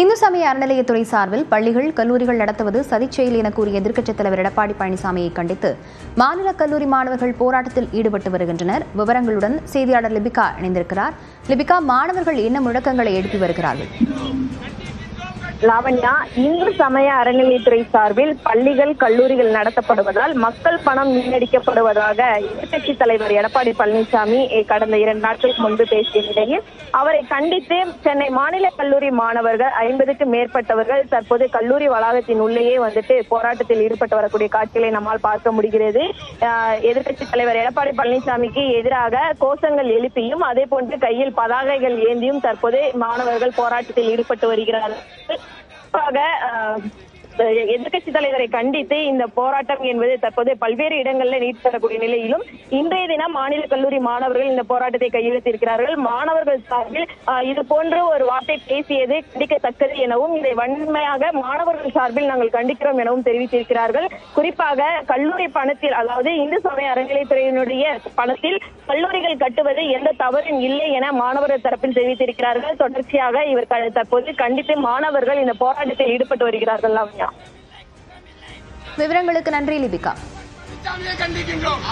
இந்து சமய அறநிலையத்துறை சார்பில் பள்ளிகள், கல்லூரிகள் நடத்துவது சதிச்செயல் என கூறிய எதிர்க்கட்சித் தலைவர் எடப்பாடி பழனிசாமியை கண்டித்து மாநில கல்லூரி மாணவர்கள் போராட்டத்தில் ஈடுபட்டு வருகின்றனர். விவரங்களுடன் செய்தியாளர் லிபிகா இணைந்திருக்கிறார். லிபிகா, மாணவர்கள் என்ன முழக்கங்களை எழுப்பி வருகிறார்கள்? லாவண்யா, இந்து சமய அறநிலையத்துறை சார்பில் பள்ளிகள், கல்லூரிகள் நடத்தப்படுவதால் மக்கள் பணம் வீணடிக்கப்படுவதாக எதிர்க்கட்சி தலைவர் எடப்பாடி பழனிசாமி கடந்த 2 நாட்களுக்கு முன்பு பேசிய நிலையில் அவரை கண்டித்து சென்னை மாநில கல்லூரி மாணவர்கள் 50க்கும் மேற்பட்டவர்கள் தற்போது கல்லூரி வளாகத்தின் உள்ளேயே போராட்டத்தில் ஈடுபட்டு வரக்கூடிய காட்சிகளை நம்மால் பார்க்க முடிகிறது. எதிர்க்கட்சி தலைவர் எடப்பாடி பழனிசாமிக்கு எதிராக கோஷங்கள் எழுப்பியும் அதே போன்று கையில் பதாகைகள் ஏந்தியும் தற்போது மாணவர்கள் போராட்டத்தில் ஈடுபட்டு வருகிறார்கள். எதிர்க்கட்சி தலைவரை கண்டித்து இந்த போராட்டம் என்பது தற்போது பல்வேறு இடங்களில் நீடிக்கக்கூடிய நிலையிலும் இன்றைய தினம் மாநில கல்லூரி மாணவர்கள் இந்த போராட்டத்தை கையெழுத்திருக்கிறார்கள். மாணவர்கள் சார்பில் இது போன்ற ஒரு வார்த்தை பேசியது கண்டிக்கத்தக்கது எனவும் இதை வன்மையாக மாணவர்கள் சார்பில் நாங்கள் கண்டிக்கிறோம் எனவும் தெரிவித்திருக்கிறார்கள். குறிப்பாக கல்லூரி பணத்தில், அதாவது இந்து சமய அறநிலையத்துறையினுடைய பணத்தில் கல்லூரிகள் கட்டுவது எந்த தவறும் இல்லை என மாணவர்கள் தரப்பில் தெரிவித்திருக்கிறார்கள். தொடர்ச்சியாக இவர் தற்போது கண்டித்து மாணவர்கள் இந்த போராட்டத்தில் ஈடுபட்டு வருகிறார்கள். விவரங்களுக்கு நன்றி லிபிகா. கண்டிக்கின்றோம்.